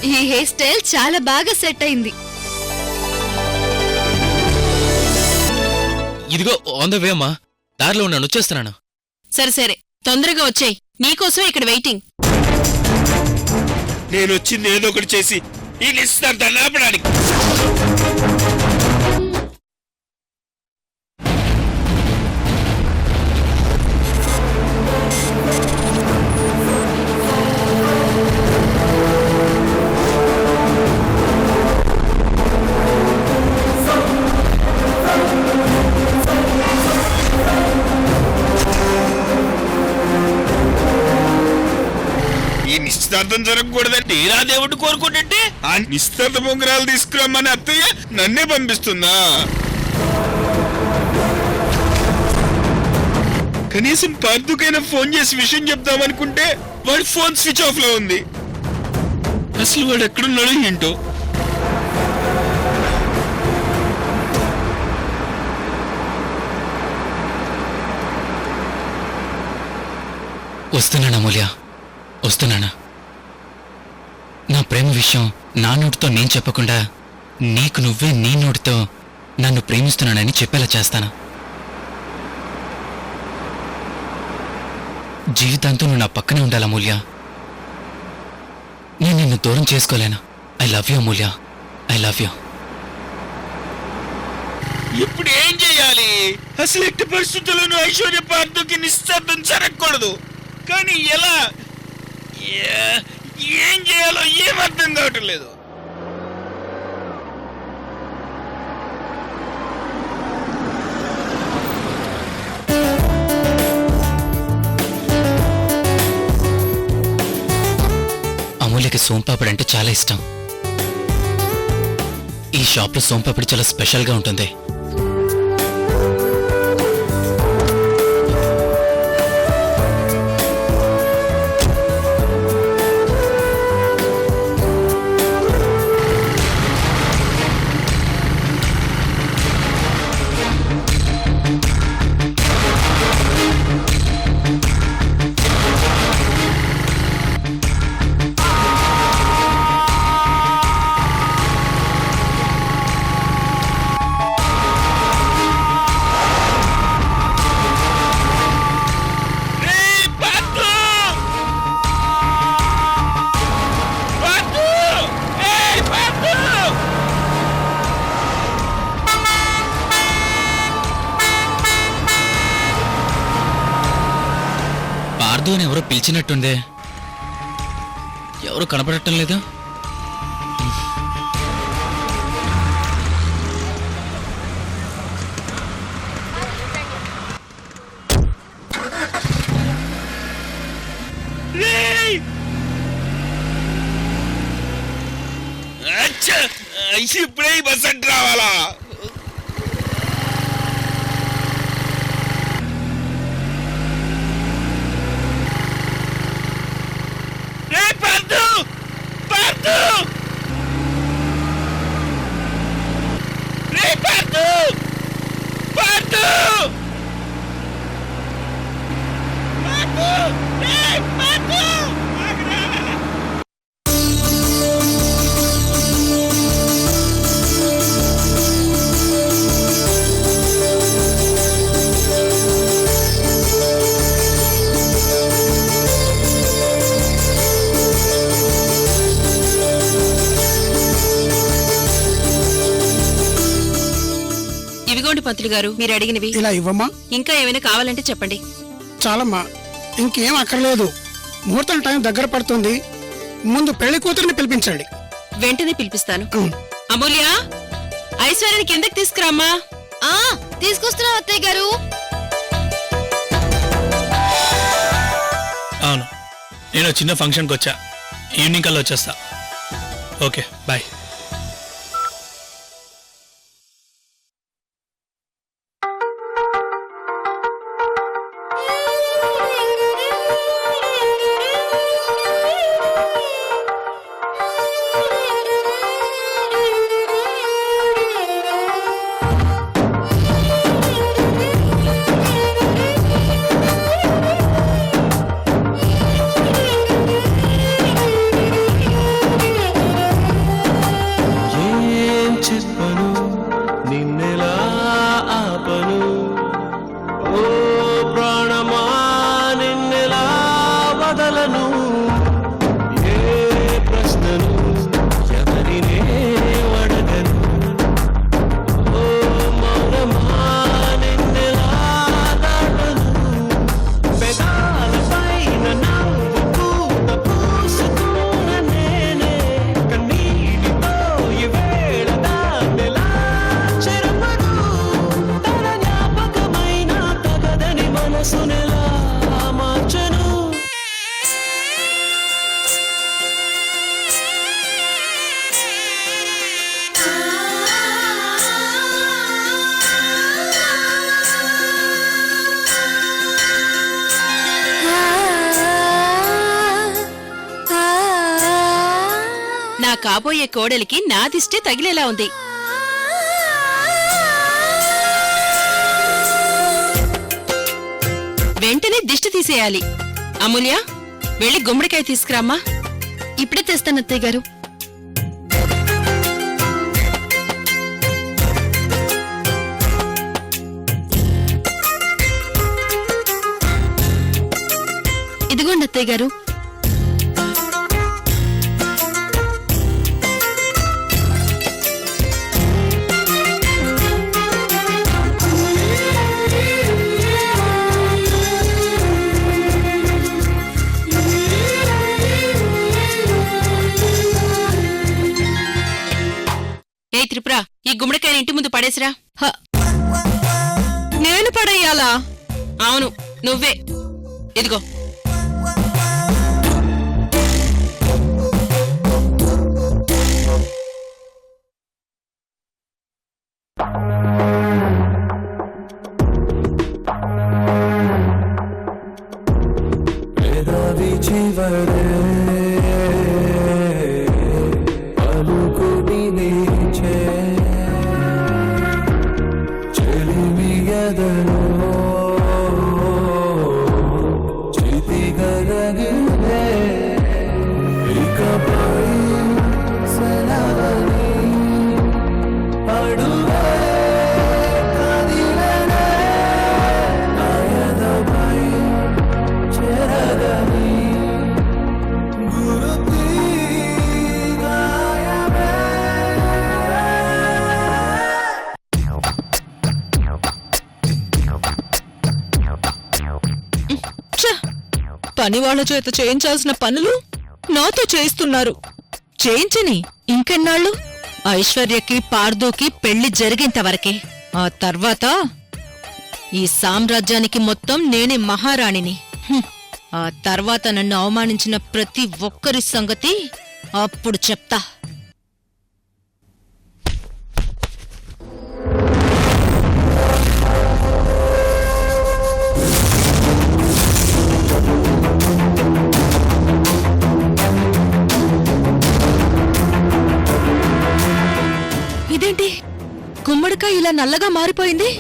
ఈ hair style చాలా బాగా సెట్ అయింది. ఇదిగో ఆన్ ద వే అమ్మా, దారిలో ఉన్నాను, వచ్చేస్తున్నాను. సరే సరే, తొందరగా వచ్చేయ్, నీకోసం ఇక్కడ వెయిటింగ్. నేను వచ్చింది ఏదో ఒకటి చేసి ఈ నిశ్చితార్థాన్ని ఆపడానికి. ఈ నిశ్చితార్థం జరగకూడదంటే ఇలా దేవుడు కోరుకుంటుంటే ఆ నిశ్చితార్థ పొంగరాలు తీసుకురమ్మని అత్తయ్య నన్నే పంపిస్తుందా? కనీసం పార్థుకైనా ఫోన్ చేసి విషయం చెప్దామనుకుంటే వాడి ఫోన్ స్విచ్ ఆఫ్ లో ఉంది. అసలు వాడు ఎక్కడున్నాడో ఏంటో. వస్తున్నాను అమూల్య, వస్తున్నాను. నా ప్రేమ విషయం నా నోటితో నేను చెప్పకుండా నీకు నువ్వే నీ నోటితో నన్ను ప్రేమిస్తున్నానని చెప్పేలా చేస్తాను. జీవితాంతం నువ్వు నా పక్కనే ఉండాలి అమూల్య. నేను నిన్ను దూరం చేసుకోలేను. I love you Amulya, I love you. ఇప్పుడు ఏం చేయాలి? అసలు ఎట్టి పరిస్థితుల్లోనూ ఐశ్వర్య పార్థుకి నిశ్చితార్థం జరగకూడదు. కానీ ఎలా? ఏం చేయాలో ఏం అర్థం కావటం లేదు. అమూల్యకి సోంపాపిడి అంటే చాలా ఇష్టం. ఈ షాప్లో సోంపాపిడి చాలా స్పెషల్గా ఉంటుంది. పార్థు అని ఎవరో పిలిచినట్టుందే, ఎవరు కనపడటం లేదా? ఇప్పుడే బస్ అంటే రావాలా? ఇవిగోండి పంతులు గారు, మీరు అడిగినవి. ఇలా ఇవ్వమ్మా. ఇంకా ఏమైనా కావాలంటే చెప్పండి. చాలమ్మా, ఇంకేం అక్కర్లేదు. ముహూర్తం టైం దగ్గర పడుతుంది. ముందు పెళ్లి కూతురిని పిలిపించండి. వెంటనే పిలిపిస్తాను. అమూల్య, ఐశ్వర్యని కిందకి తీసుకురామ్మా. తీసుకొస్తున్నా అత్తయ్య గారు. అవును, నేను చిన్న ఫంక్షన్కి వచ్చా. ఈవినింగ్ కల్లా వచ్చేస్తా. Okay, bye. నా కాబోయే కోడలికి నా దిష్టే తగిలేలా ఉంది. వెంటనే దిష్టి తీసేయాలి. అమూల్య, వెళ్ళి గుమ్మడికాయ తీసుకురామ్మా. ఇప్పుడే తెస్తాను అత్తయ్య గారు. ఇదిగోండి అత్తయ్య గారు. ఏ త్రిపుర, ఈ గుమ్మడికాయని ఇంటి ముందు పడేసిరా. నేను పడేయాలా? అవును, నువ్వే. ఇదిగో. పనివాళ్ల చేత చేయించాల్సిన పనులు నాతో చేయిస్తున్నారు. చేయించని ఇంకెన్నాళ్ళు? ఐశ్వర్యకి పార్దోకి పెళ్లి జరిగేంతవరకే. ఆ తర్వాత ఈ సామ్రాజ్యానికి మొత్తం నేనే మహారాణిని. ఆ తర్వాత నన్ను అవమానించిన ప్రతి ఒక్కరి సంగతి అప్పుడు చెప్తా. ఇదేంటి, గుమ్మడికాయ ఇలా నల్లగా మారిపోయింది?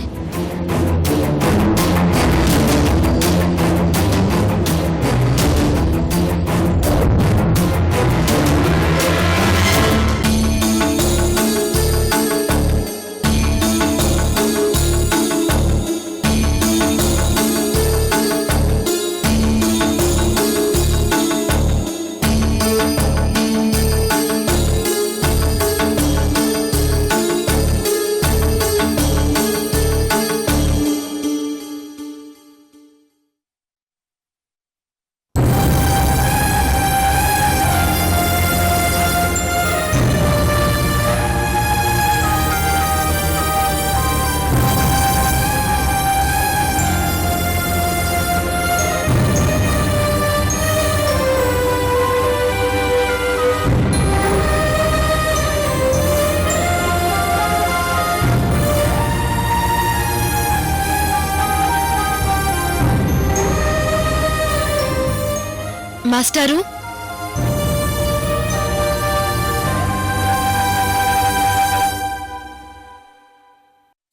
మాస్టారు,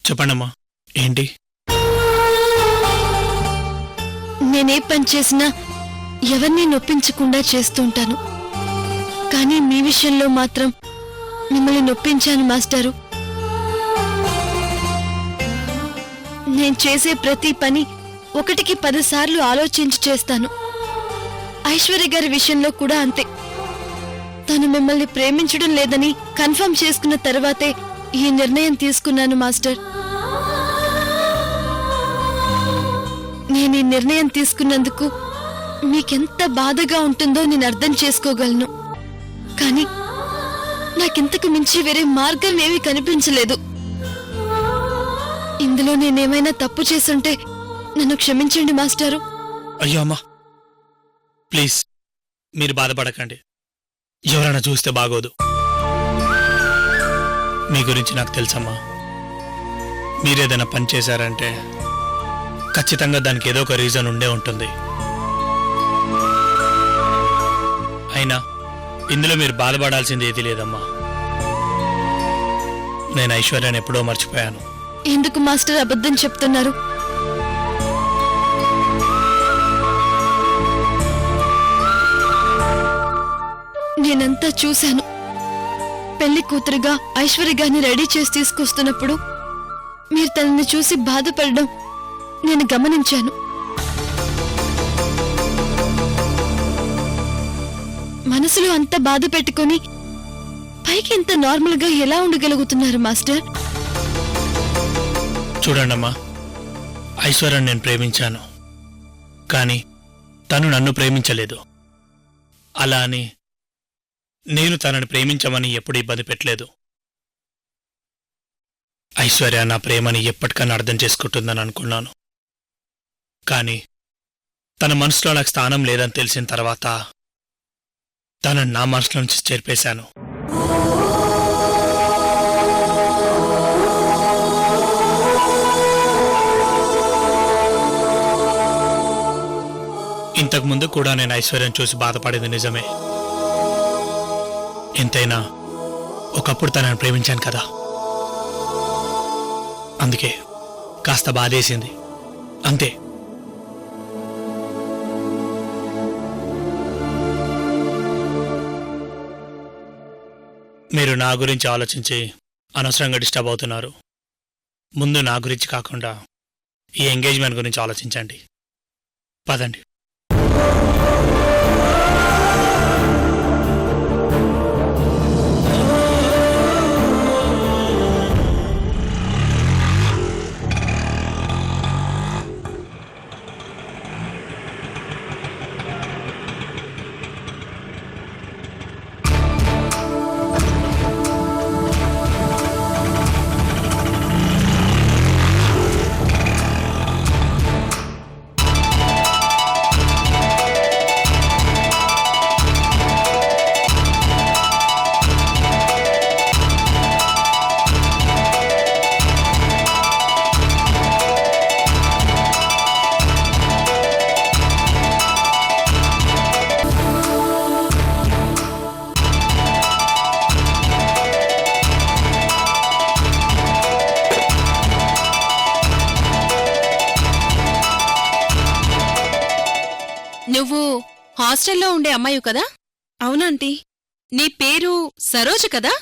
చెప్పండమ్మా, ఏంటి? నేనే పని చేసినా ఎవరిని నొప్పించకుండా చేస్తుంటాను. కానీ మీ విషయంలో మాత్రం మిమ్మల్ని నొప్పించాను మాస్టారు. నేను చేసే ప్రతి పని 1కి 10 సార్లు ఆలోచించి చేస్తాను. ఐశ్వర్య గారి విషయంలో కూడా అంతే. తను మిమ్మల్ని ప్రేమించడం లేదని కన్ఫర్మ్ చేసుకున్న తర్వాతే ఈ నిర్ణయం తీసుకున్నాను మాస్టర్. నేను ఈ నిర్ణయం తీసుకున్నందుకు మీకెంత బాధగా ఉంటుందో నేను అర్థం చేసుకోగలను. కానీ నాకింతకు మించి వేరే మార్గం ఏమీ కనిపించలేదు. ఇందులో నేనేమైనా తప్పు చేసుంటే నన్ను క్షమించండి మాస్టారు. అయ్యో అమ్మా, ప్లీజ్ మీరు బాధపడకండి. ఎవరైనా చూస్తే బాగోదు. మీ గురించి నాకు తెలుసమ్మా. మీరేదైనా పని చేశారంటే ఖచ్చితంగా దానికి ఏదో ఒక రీజన్ ఉండే ఉంటుంది. అయినా ఇందులో మీరు బాధపడాల్సింది ఏదీ లేదమ్మా. నేను ఐశ్వర్యాన్ని ఎప్పుడో మర్చిపోయాను. ఎందుకు మాస్టర్ అబద్ధం చెప్తున్నారు? నేనంతా చూశాను. పెళ్లి కూతురుగా ఐశ్వర్య గారిని రెడీ చేసి తీసుకొస్తున్నప్పుడు మీరు తనని చూసి బాధపడడం నేను గమనించాను. మనసులో అంత బాధ పెట్టుకొని పైకి ఎంత నార్మల్ గా ఎలా ఉండగలుగుతున్నారు మాస్టర్? చూడండమ్మా, ఐశ్వర్యను నేను ప్రేమించాను, కానీ తను నన్ను ప్రేమించలేదు. అలా అని నేను తనని ప్రేమించమని ఎప్పుడు ఇబ్బంది పెట్టలేదు. ఐశ్వర్య నా ప్రేమని ఎప్పటికన్నా అర్థం చేసుకుంటుందని అనుకున్నాను, కానీ తన మనసులో నాకు స్థానం లేదని తెలిసిన తర్వాత తనని నా మనసులో నుంచి చేర్పేశాను. ఇంతకుముందు కూడా నేను ఐశ్వర్యం చూసి బాధపడేది నిజమే. ఎంతైనా ఒకప్పుడు తనని ప్రేమించాను కదా, అందుకే కాస్త బాధేసింది అంతే. మీరు నా గురించి ఆలోచించి అనవసరంగా డిస్టర్బ్ అవుతున్నారు. ముందు నా గురించి కాకుండా ఈ ఎంగేజ్మెంట్ గురించి ఆలోచించండి. పదండి. నువ్వు హాస్టల్లో ఉండే అమ్మాయి కదా? అవునంటీ. నీ పేరు సరోజ కదా?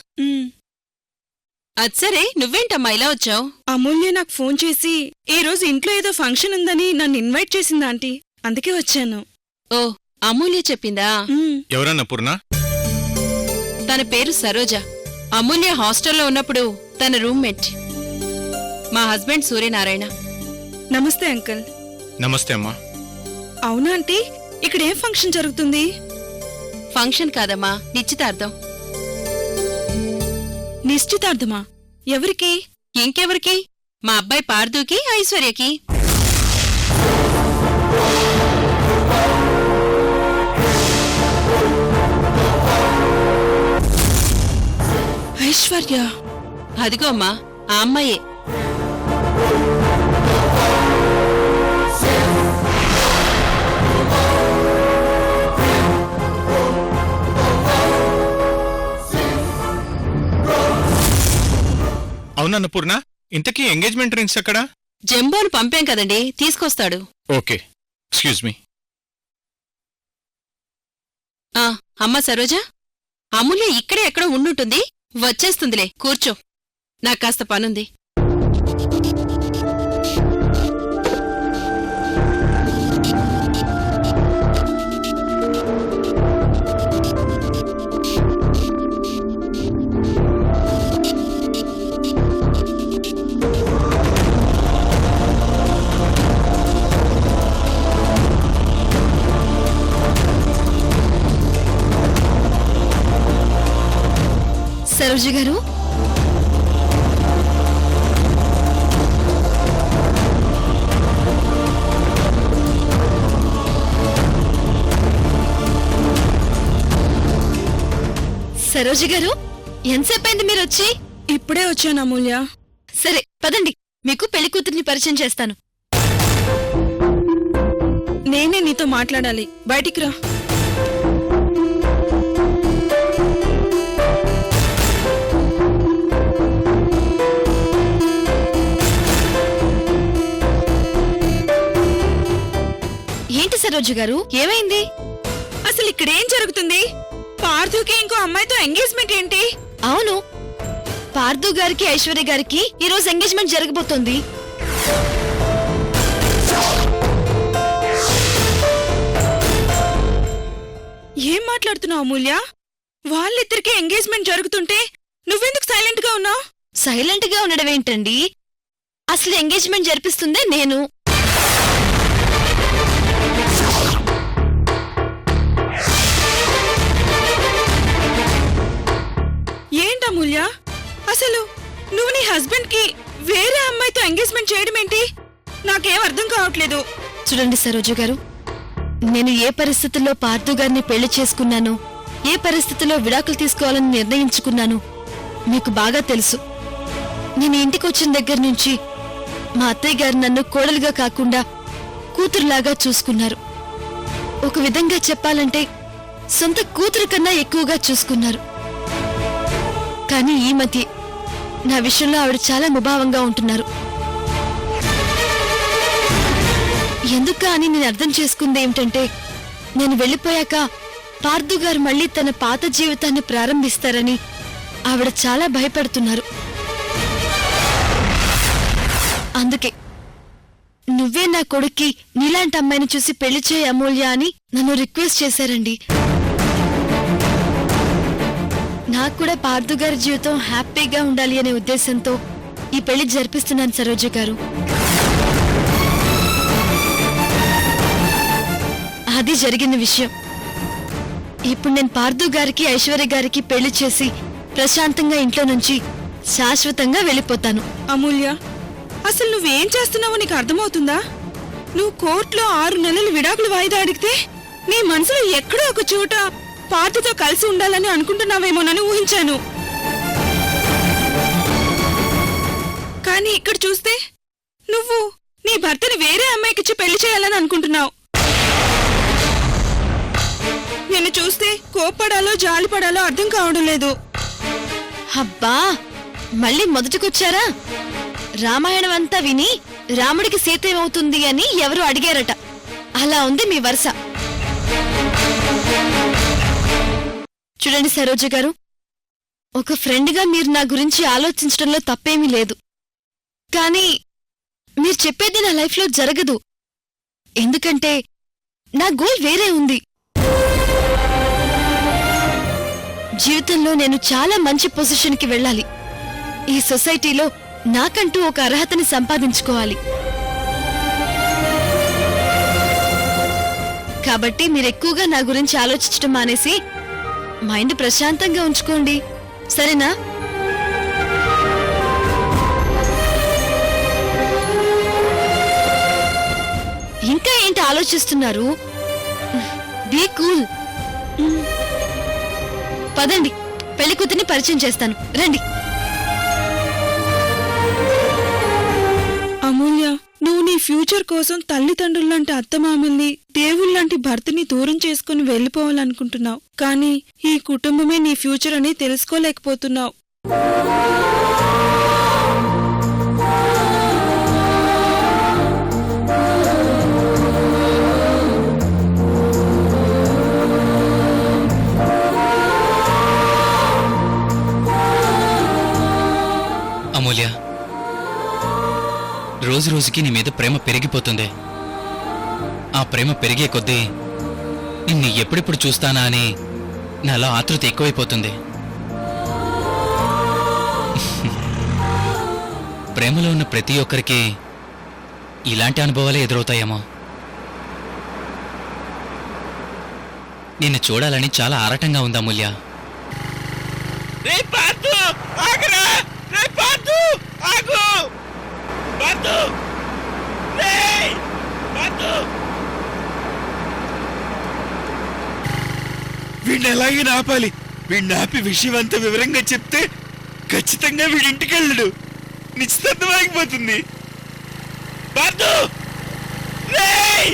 అచ్చరే, నువ్వేంటమ్మా ఇలా వచ్చావు? అమూల్య నాకు ఫోన్ చేసి ఈ రోజు ఇంట్లో ఏదో ఫంక్షన్ ఉందని నన్ను ఇన్వైట్ చేసిందా ఆంటీ, అందుకే వచ్చాను. ఓ, అమూల్య చెప్పిందా? ఎవరన్నా పూర్ణ? తన పేరు సరోజ. అమూల్య హాస్టల్లో ఉన్నప్పుడు తన రూమ్మేట్. మా హస్బెండ్ సూర్యనారాయణ. నమస్తే అంకుల్. నమస్తే అమ్మా. అవునా ఆంటీ, ఇక్కడ ఏం ఫంక్షన్ జరుగుతుంది? ఫంక్షన్ కాదమ్మా, నిశ్చితార్థం. నిశ్చితార్థమా? ఎవరికి? ఇంకెవరికి? మా అబ్బాయి పార్దుకి, ఐశ్వర్యకి. ఐశ్వర్య? అదిగో అమ్మా, ఆ అమ్మాయే. అవునన్న పూర్ణ, ఇంతకీ ఎంగేజ్మెంట్ రింగ్స్ ఎక్కడా? జంబోను పంపాం కదండి, తీసుకొస్తాడు. Okay, excuse me. అమ్మా సరోజ, అమూల్య ఇక్కడే ఎక్కడో ఉండుంటుంది, వచ్చేస్తుందిలే, కూర్చో. నాకు కాస్త పనుంది. సరోజ గారు, సరోజ గారు, ఎంతసేపైంది మీరు వచ్చి? ఇప్పుడే వచ్చాను అమూల్య. సరే పదండి, మీకు పెళ్లి కూతుర్ని పరిచయం చేస్తాను. నేనే నీతో మాట్లాడాలి, బయటికి రా. సరోజ గారు, ఏమైంది? అసలు ఇక్కడేం జరుగుతుంది? పార్థుకి ఇంకో అమ్మాయితో ఎంగేజ్మెంట్ ఏంటి? అవును, పార్థు గారికి ఐశ్వర్య గారికి ఈ రోజు ఎంగేజ్మెంట్ జరగబోతోంది. ఏం మాట్లాడుతున్నావు అమూల్య? వాళ్ళిద్దరికి ఎంగేజ్మెంట్ జరుగుతుంటే నువ్వెందుకు సైలెంట్ గా ఉన్నావు? సైలెంట్ గా ఉండడం ఏంటండి? అసలు ఎంగేజ్మెంట్ జరిపిస్తుందే నేను. ఏంటమూల్య, అసలు నువ్వు నీ హస్బెండ్ కి వేరే అమ్మాయితో ఎంగేజ్మెంట్ చేయడం ఏంటి? నాకేం అర్థం కావట్లేదు. చూడండి సరోజ గారు, నేను ఏ పరిస్థితుల్లో పార్థు గారిని పెళ్లి చేసుకున్నాను, ఏ పరిస్థితుల్లో విడాకులు తీసుకోవాలని నిర్ణయించుకున్నాను మీకు బాగా తెలుసు. నేను ఇంటికి వచ్చిన దగ్గర నుంచి మా అత్తయ్య గారు నన్ను కోడలుగా కాకుండా కూతురులాగా చూసుకున్నారు. ఒక విధంగా చెప్పాలంటే సొంత కూతురు కన్నా ఎక్కువగా చూసుకున్నారు. కానీ ఈ మధ్య నా విషయంలో ఆవిడ చాలా ముభావంగా ఉంటున్నారు. ఎందుకా అని నేను అర్థం చేసుకుంది ఏమిటంటే, నేను వెళ్ళిపోయాక పార్థు గారు మళ్ళీ తన పాత జీవితాన్ని ప్రారంభిస్తారని ఆవిడ చాలా భయపడుతున్నారు. అందుకే నువ్వే నా కొడుక్కి నీలాంటి అమ్మాయిని చూసి పెళ్లి చేయి అమూల్య అని నన్ను రిక్వెస్ట్ చేశారండి. నాకు కూడా పార్థు గారి జీవితం హ్యాపీగా ఉండాలి అనే ఉద్దేశంతో ఈ పెళ్లి జరిపిస్తున్నాను సరోజ గారు. అది జరిగిన విషయం. ఇప్పుడు నేను పార్థు గారికి ఐశ్వర్య గారికి పెళ్లి చేసి ప్రశాంతంగా ఇంట్లో నుంచి శాశ్వతంగా వెళ్ళిపోతాను. అమూల్య, అసలు నువ్వేం చేస్తున్నావో నీకు అర్థమవుతుందా? నువ్వు కోర్టులో 6 నెలలు విడాకులు వాయిదా అడిగితే నీ మనసులో ఎక్కడో ఒక చోట పార్థుతో కలిసి ఉండాలని అనుకుంటున్నావేమోనని ఊహించాను. కానీ ఇక్కడ చూస్తే నువ్వు నీ భర్తని వేరే అమ్మాయికిచ్చి పెళ్లి చేయాలని అనుకుంటున్నావు. నిన్ను చూస్తే కోప్పడాలో జాలిపడాలో అర్థం కావడం లేదు. అబ్బా, మళ్ళీ మొదటికొచ్చారా? రామాయణం అంతా విని రాముడికి సీత ఏమవుతుంది అని ఎవరు అడిగారట. అలా ఉంది మీ వరుస. చూడండి సరోజ గారు, ఒక ఫ్రెండ్గా మీరు నా గురించి ఆలోచించడంలో తప్పేమీ లేదు. కానీ మీరు చెప్పేది నా లైఫ్లో జరగదు. ఎందుకంటే నా గోల్ వేరే ఉంది. జీవితంలో నేను చాలా మంచి పొజిషన్కి వెళ్ళాలి. ఈ సొసైటీలో నాకంటూ ఒక అర్హతని సంపాదించుకోవాలి. కాబట్టి మీరెక్కువగా నా గురించి ఆలోచించడం మానేసి మైండ్ ప్రశాంతంగా ఉంచుకోండి, సరేనా? ఇంకా ఏంటి ఆలోచిస్తున్నారు? Be cool. పదండి, పెళ్లి కూతుర్ని పరిచయం చేస్తాను, రండి. అమూల్య, నువ్వు నీ ఫ్యూచర్ కోసం తల్లిదండ్రుల్లాంటి అత్తమామల్ని, దేవుళ్లాంటి భర్తని దూరం చేసుకుని వెళ్లిపోవాలనుకుంటున్నావు. కానీ ఈ కుటుంబమే నీ ఫ్యూచర్ అని తెలుసుకోలేకపోతున్నావు. అమూల్య, రోజు రోజుకి నీ మీద ప్రేమ పెరిగిపోతుంది. ఆ ప్రేమ పెరిగే కొద్దీ నిన్ను ఎప్పుడెప్పుడు చూస్తానా అని నాలో ఆతృత ఎక్కువైపోతుంది. ప్రేమలో ఉన్న ప్రతి ఒక్కరికి ఇలాంటి అనుభవాలే ఎదురవుతాయేమో. నిన్ను చూడాలని చాలా ఆరాటంగా ఉంది అమూల్య. రే పార్థు, ఆగరా! రే పార్థు, ఆగు! పార్థు! రేయ్! పార్థు! వీడిని ఎలాగైనా ఆపాలి. వీడిని ఆపి విషయం అంతా వివరంగా చెప్తే ఖచ్చితంగా వీడింటికి వెళ్ళడు. నిశ్చితార్థం ఆగిపోతుంది. పార్థు! రేయ్!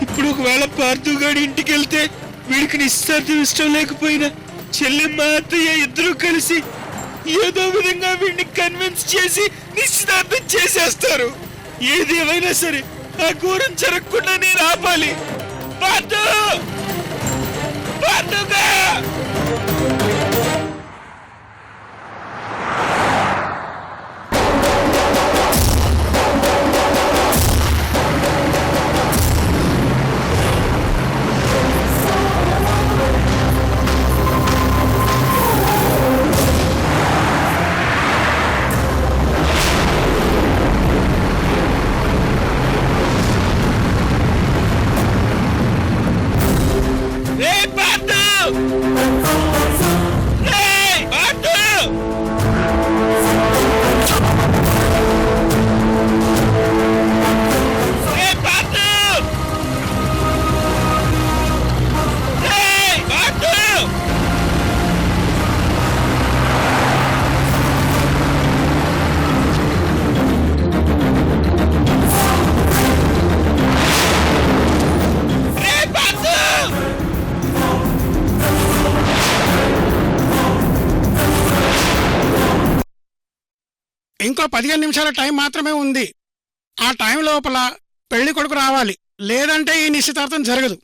ఇప్పుడు ఒకవేళ పార్థు గారి ఇంటికి వెళ్తే వీడికి నిశ్చితార్థం ఇష్టం లేకపోయినా చెల్లెమ్మ అత్తయ్య ఇద్దరూ కలిసి ఏదో విధంగా వీడిని కన్విన్స్ చేసి నిశ్చితార్థం చేసేస్తారు. ఏదేమైనా సరే ఆ ఘోరం జరగకుండా నేను ఆపాలి. Partha! పార్థుగా! Hey, Pato! Hey, Pato! Hey, Pato! Hey, Pato! Hey, Pato! ఇంకో 15 నిమిషాల టైం మాత్రమే ఉంది. ఆ టైం లోపల పెళ్లి కొడుకు రావాలి, లేదంటే ఈ నిశ్చితార్థం జరగదు.